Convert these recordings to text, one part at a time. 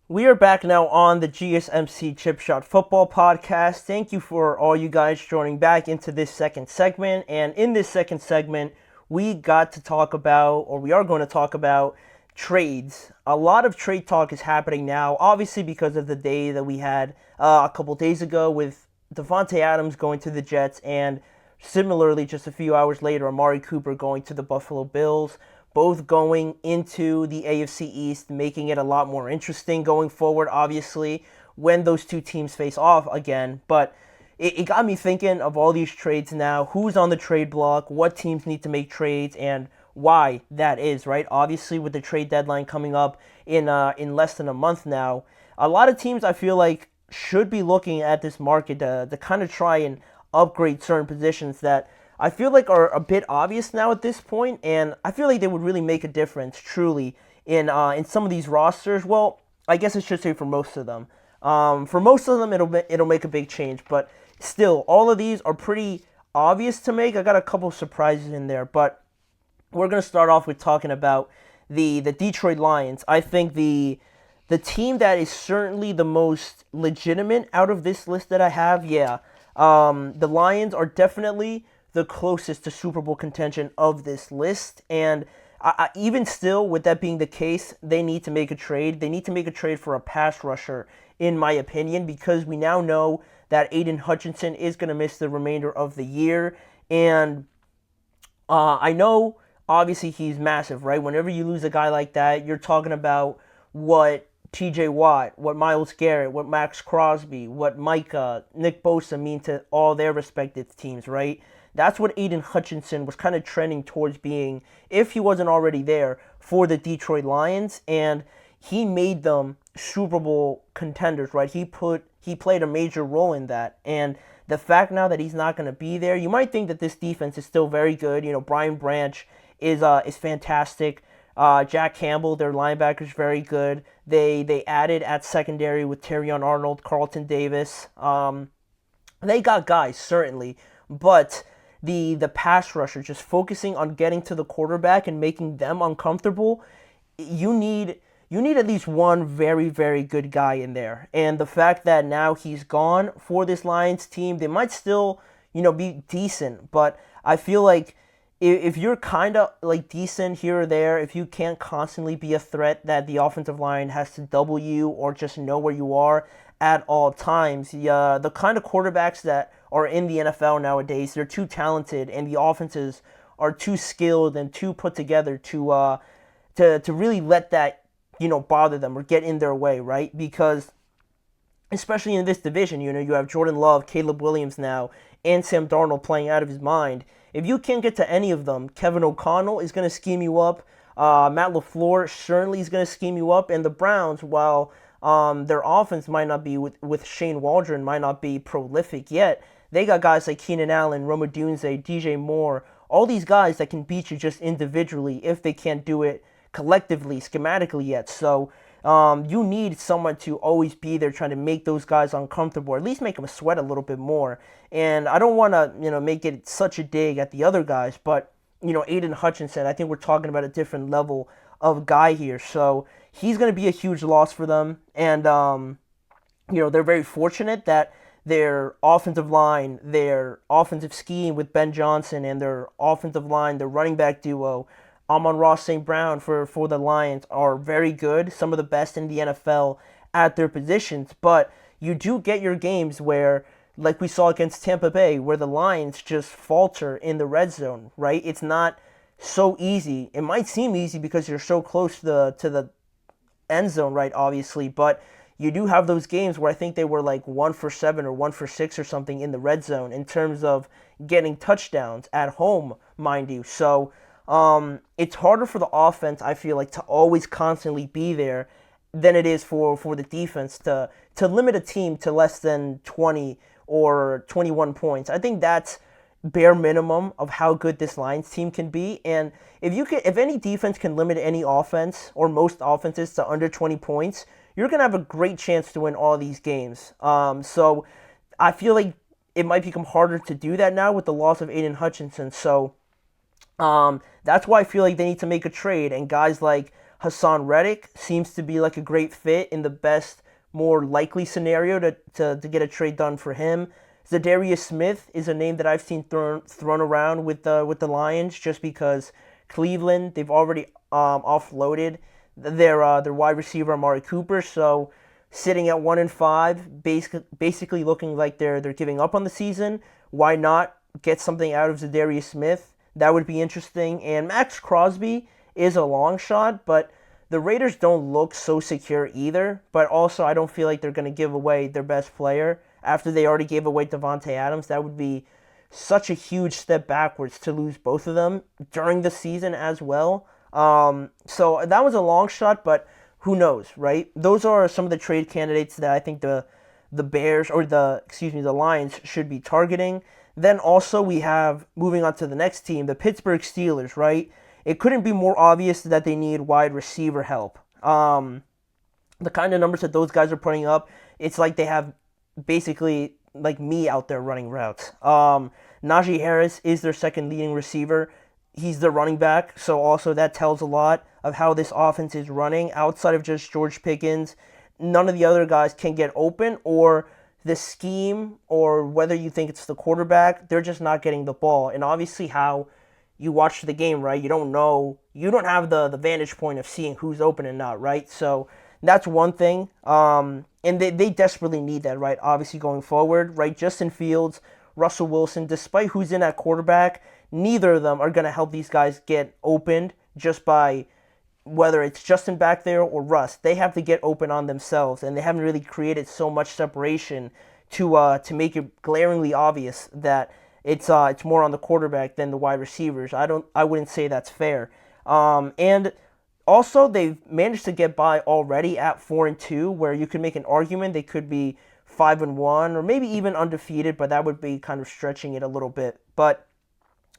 We are back now on the GSMC Chip Shot Football Podcast. Thank you for all you guys joining back into this second segment. And in this second segment, we got to talk about, or we are going to talk about, trades. A lot of trade talk is happening now, obviously because of the day that we had a couple days ago with Devontae Adams going to the Jets, and similarly, just a few hours later, Amari Cooper going to the Buffalo Bills, both going into the AFC East, making it a lot more interesting going forward, obviously, when those two teams face off again. But it got me thinking of all these trades now, who's on the trade block, what teams need to make trades, and why that is, right? Obviously, with the trade deadline coming up in less than a month now, a lot of teams I feel like should be looking at this market to kind of try and upgrade certain positions that I feel like are a bit obvious now at this point, and I feel like they would really make a difference, truly, in some of these rosters. Well, I guess I should say for most of them. For most of them, it'll make a big change, but still, all of these are pretty obvious to make. I got a couple surprises in there, but we're gonna start off with talking about the Detroit Lions. I think the team that is certainly the most legitimate out of this list that I have, yeah, the Lions are definitely the closest to Super Bowl contention of this list. And even still, with that being the case, they need to make a trade. They need to make a trade for a pass rusher, in my opinion, because we now know that Aiden Hutchinson is going to miss the remainder of the year. And I know, obviously, he's massive, right? Whenever you lose a guy like that, you're talking about what TJ Watt, what Myles Garrett, what Max Crosby, what Micah, Nick Bosa mean to all their respective teams, right? That's what Aiden Hutchinson was kind of trending towards being, if he wasn't already there, for the Detroit Lions. And he made them Super Bowl contenders, right? He played a major role in that. And the fact now that he's not going to be there, you might think that this defense is still very good. You know, Brian Branch is fantastic. Jack Campbell, their linebacker, is very good. They added at secondary with Terrion Arnold, Carlton Davis. They got guys certainly, but the pass rusher, just focusing on getting to the quarterback and making them uncomfortable, you need at least one very, very good guy in there. And the fact that now he's gone for this Lions team, they might still, be decent, but I feel like if you're kind of like decent here or there, if you can't constantly be a threat that the offensive line has to double you or just know where you are at all times, the kind of quarterbacks that are in the NFL nowadays, they're too talented and the offenses are too skilled and too put together to really let that bother them or get in their way, right? Because especially in this division, you have Jordan Love, Caleb Williams now, and Sam Darnold playing out of his mind. If you can't get to any of them, Kevin O'Connell is going to scheme you up. Matt LaFleur certainly is going to scheme you up. And the Browns, while their offense might not be with Shane Waldron, might not be prolific yet, they got guys like Keenan Allen, Roma Dunze, DJ Moore, all these guys that can beat you just individually if they can't do it collectively, schematically yet. So you need someone to always be there trying to make those guys uncomfortable, or at least make them sweat a little bit more. And I don't want to, make it such a dig at the other guys, but, Aiden Hutchinson, I think we're talking about a different level of guy here. So he's going to be a huge loss for them. And, they're very fortunate that their offensive line, their offensive scheme with Ben Johnson, and their offensive line, their running back duo, Amon-Ra St. Brown for the Lions, are very good, some of the best in the NFL at their positions. But you do get your games where, like we saw against Tampa Bay, where the Lions just falter in the red zone, right? It's not so easy. It might seem easy because you're so close to the end zone, right, obviously, but you do have those games where I think they were like 1 for 7 or 1 for 6 or something in the red zone in terms of getting touchdowns at home, mind you. So it's harder for the offense, I feel like, to always constantly be there than it is for the defense to limit a team to less than 20 or 21 points. I think that's bare minimum of how good this Lions team can be. And if any defense can limit any offense or most offenses to under 20 points, you're gonna have a great chance to win all these games. So I feel like it might become harder to do that now with the loss of Aiden Hutchinson. So that's why I feel like they need to make a trade, and guys like Hassan Reddick seems to be like a great fit in the best, more likely scenario to get a trade done for him. Zadarius Smith is a name that I've seen thrown around with the Lions just because Cleveland, they've already offloaded their wide receiver Amari Cooper, so sitting at 1-5, basically looking like they're giving up on the season. Why not get something out of Zadarius Smith? That would be interesting. And Max Crosby is a long shot, but the Raiders don't look so secure either. But also, I don't feel like they're going to give away their best player after they already gave away Devontae Adams. That would be such a huge step backwards to lose both of them during the season as well. So that was a long shot, but who knows, right? Those are some of the trade candidates that I think the Bears or the Lions should be targeting. Then also we have, moving on to the next team, the Pittsburgh Steelers, right? It couldn't be more obvious that they need wide receiver help. The kind of numbers that those guys are putting up, it's like they have basically like me out there running routes. Najee Harris is their second leading receiver. He's the running back, so also that tells a lot of how this offense is running. Outside of just George Pickens, none of the other guys can get open, or the scheme, or whether you think it's the quarterback, they're just not getting the ball. And obviously how you watch the game, right? You don't know, you don't have the vantage point of seeing who's open and not, right? So that's one thing. And they desperately need that, right? Obviously going forward, right? Justin Fields, Russell Wilson, despite who's in at quarterback, neither of them are going to help these guys get opened just by whether it's Justin back there or Russ. They have to get open on themselves, and they haven't really created so much separation to make it glaringly obvious that it's more on the quarterback than the wide receivers. I wouldn't say that's fair. And also they've managed to get by already at 4-2, where you could make an argument they could be 5-1 or maybe even undefeated, but that would be kind of stretching it a little bit. But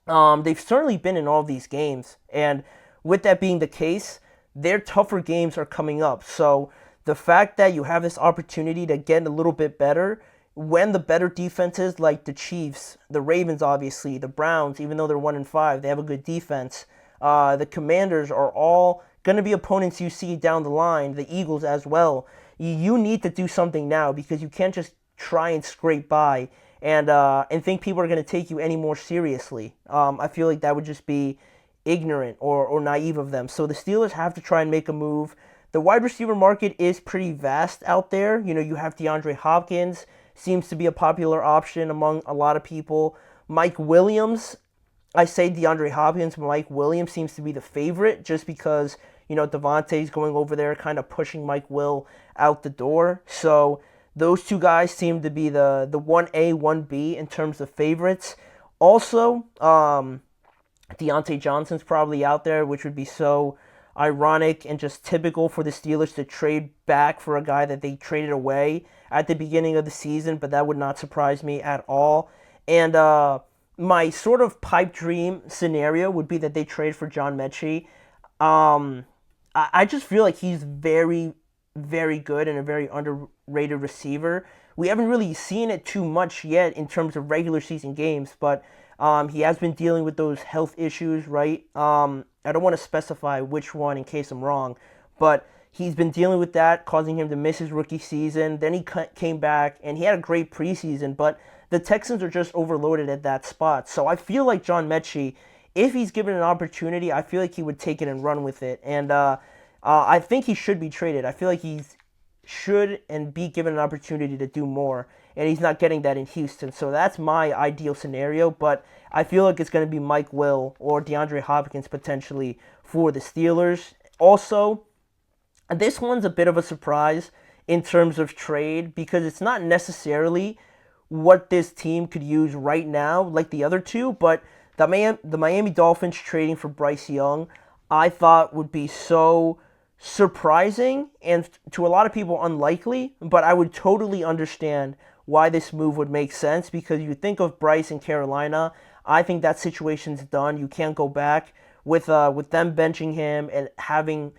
they've certainly been in all these games, and with that being the case, their tougher games are coming up. So the fact that you have this opportunity to get a little bit better when the better defenses like the Chiefs, the Ravens, obviously, the Browns, even though they're 1-5, they have a good defense. The Commanders are all going to be opponents you see down the line, the Eagles as well. You need to do something now because you can't just try and scrape by and think people are going to take you any more seriously. I feel like that would just be ignorant or naive of them. So the Steelers have to try and make a move. The wide receiver market is pretty vast out there. You know, you have DeAndre Hopkins, seems to be a popular option among a lot of people. Mike Williams, I say DeAndre Hopkins, but Mike Williams seems to be the favorite just because, you know, Devontae's going over there kind of pushing Mike Will out the door. So those two guys seem to be the 1A, 1B in terms of favorites. Also, Deontay Johnson's probably out there, which would be so ironic and just typical for the Steelers to trade back for a guy that they traded away at the beginning of the season, but that would not surprise me at all. And my sort of pipe dream scenario would be that they trade for John Mechie. I just feel like he's very, very good and a very underrated receiver. We haven't really seen it too much yet in terms of regular season games, but he has been dealing with those health issues, right? I don't want to specify which one in case I'm wrong, but he's been dealing with that, causing him to miss his rookie season. Then he came back, and he had a great preseason, but the Texans are just overloaded at that spot. So I feel like John Mechie, if he's given an opportunity, I feel like he would take it and run with it. And I think he should be traded. I feel like he should and be given an opportunity to do more, and he's not getting that in Houston. So that's my ideal scenario, but I feel like it's going to be Mike Will or DeAndre Hopkins potentially for the Steelers. Also, this one's a bit of a surprise in terms of trade because it's not necessarily what this team could use right now like the other two, but the Miami Dolphins trading for Bryce Young, I thought would be so surprising and to a lot of people unlikely, but I would totally understand why this move would make sense because you think of Bryce in Carolina, I think that situation's done. You can't go back with them benching him and having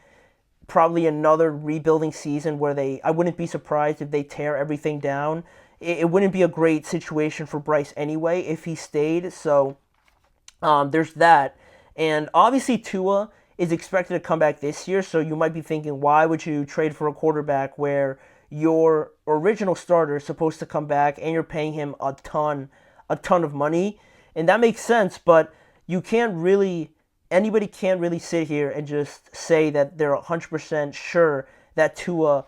probably another rebuilding season where I wouldn't be surprised if they tear everything down. It wouldn't be a great situation for Bryce anyway if he stayed. So there's that. And obviously Tua is expected to come back this year. So you might be thinking, why would you trade for a quarterback where your original starter is supposed to come back and you're paying him a ton of money? And that makes sense, but you can't really, anybody can't really sit here and just say that they're 100% sure that Tua,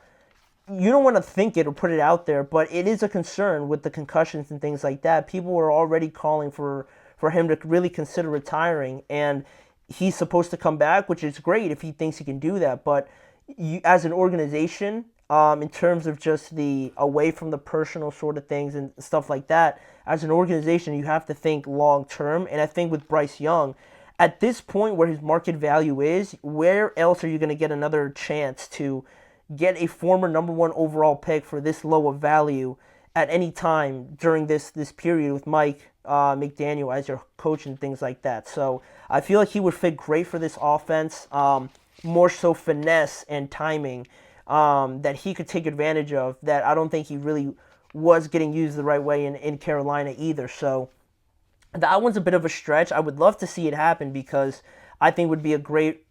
you don't want to think it or put it out there, but it is a concern with the concussions and things like that. People were already calling for him to really consider retiring, and he's supposed to come back, which is great if he thinks he can do that. But you, as an organization, in terms of just the away from the personal sort of things and stuff like that, as an organization, you have to think long term. And I think with Bryce Young, at this point where his market value is, where else are you going to get another chance to get a former number one overall pick for this low of value at any time during this period with Mike McDaniel as your coach and things like that? So I feel like he would fit great for this offense, more so finesse and timing that he could take advantage of, that I don't think he really was getting used the right way in Carolina either. So that one's a bit of a stretch. I would love to see it happen because I think it would be a great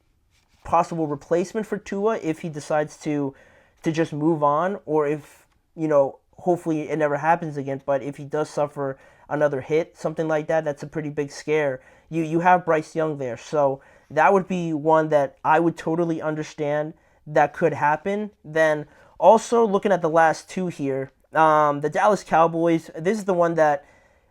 possible replacement for Tua if he decides to just move on, or if, hopefully it never happens again, but if he does suffer another hit, something like that, that's a pretty big scare. You have Bryce Young there, so that would be one that I would totally understand that could happen. Then also looking at the last two here, the Dallas Cowboys, this is the one that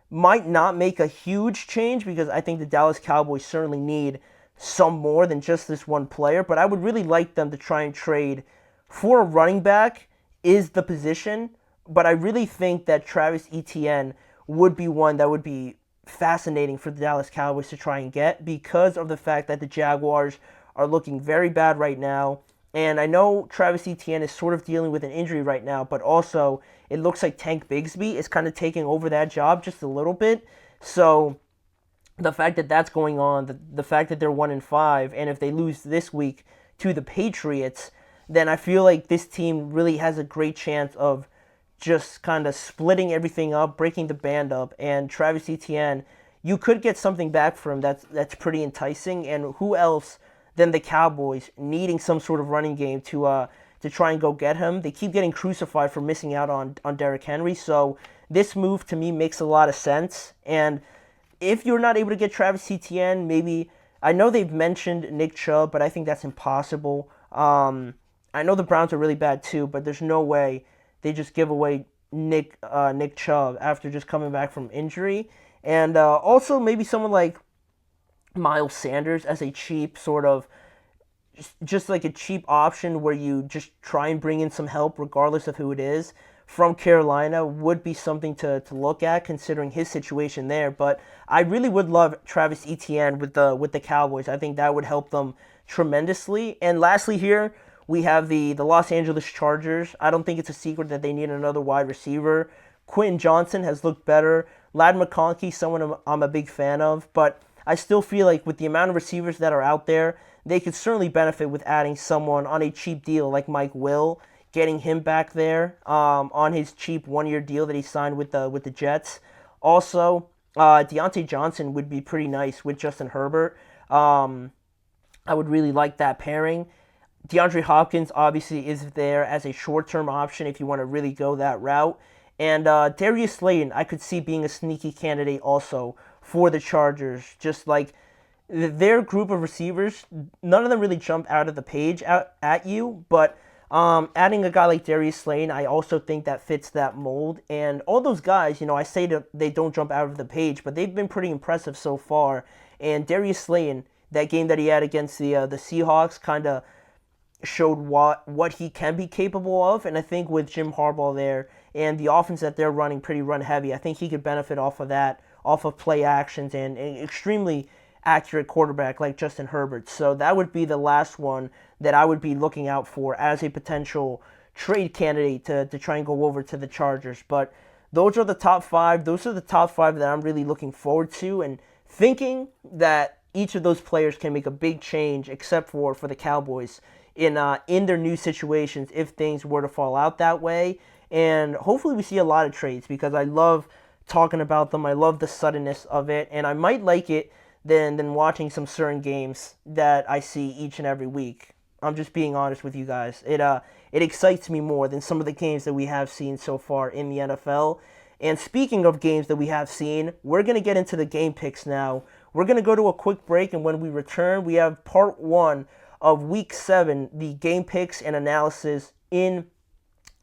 might not make a huge change because I think the Dallas Cowboys certainly need some more than just this one player, but I would really like them to try and trade for a running back is the position, but I really think that Travis Etienne would be one that would be fascinating for the Dallas Cowboys to try and get because of the fact that the Jaguars are looking very bad right now. And I know Travis Etienne is sort of dealing with an injury right now, but also it looks like Tank Bigsby is kind of taking over that job just a little bit. So the fact that that's going on, the fact that they're 1-5, and if they lose this week to the Patriots, then I feel like this team really has a great chance of just kind of splitting everything up, breaking the band up, and Travis Etienne, you could get something back from him that's pretty enticing. And who else than the Cowboys needing some sort of running game to try and go get him? They keep getting crucified for missing out on Derrick Henry, so this move to me makes a lot of sense. And if you're not able to get Travis Etienne, maybe, I know they've mentioned Nick Chubb, but I think that's impossible. I know the Browns are really bad too, but there's no way they just give away Nick Chubb after just coming back from injury. And also maybe someone like Miles Sanders as a cheap sort of, just like a cheap option where you just try and bring in some help regardless of who it is from Carolina would be something to look at considering his situation there. But I really would love Travis Etienne with the Cowboys. I think that would help them tremendously. And lastly here, we have the Los Angeles Chargers. I don't think it's a secret that they need another wide receiver. Quentin Johnson has looked better. Ladd McConkey, someone I'm a big fan of, but I still feel like with the amount of receivers that are out there, they could certainly benefit with adding someone on a cheap deal like Mike Will, getting him back there on his cheap one-year deal that he signed with the Jets. Also, Deontay Johnson would be pretty nice with Justin Herbert. I would really like that pairing. DeAndre Hopkins obviously is there as a short-term option if you want to really go that route. And Darius Slayton, I could see being a sneaky candidate also for the Chargers. Just like their group of receivers, none of them really jump out of the page at you, but adding a guy like Darius Slayton, I also think that fits that mold. And all those guys, I say that they don't jump out of the page, but they've been pretty impressive so far. And Darius Slayton, that game that he had against the Seahawks, kind of showed what he can be capable of. And I think with Jim Harbaugh there and the offense that they're running pretty run heavy, I think he could benefit off of that, off of play actions and an extremely accurate quarterback like Justin Herbert. So that would be the last one that I would be looking out for as a potential trade candidate to try and go over to the Chargers. But those are the top five. Those are the top five that I'm really looking forward to and thinking that each of those players can make a big change except for the Cowboys in their new situations if things were to fall out that way. And hopefully we see a lot of trades because I love talking about them. I love the suddenness of it, and I might like it than watching some certain games that I see each and every week. I'm just being honest with you guys. It excites me more than some of the games that we have seen so far in the NFL. And speaking of games that we have seen, we're going to get into the game picks now. We're going to go to a quick break, and when we return, we have part 1 of Week 7, the game picks and analysis in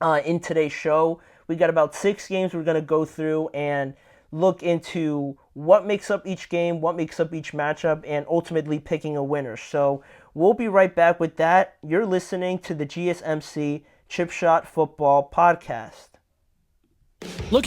today's show. We got about 6 games we're going to go through and look into what makes up each game, what makes up each matchup, and ultimately picking a winner. So we'll be right back with that. You're listening to the GSMC Chip Shot Football Podcast. Looking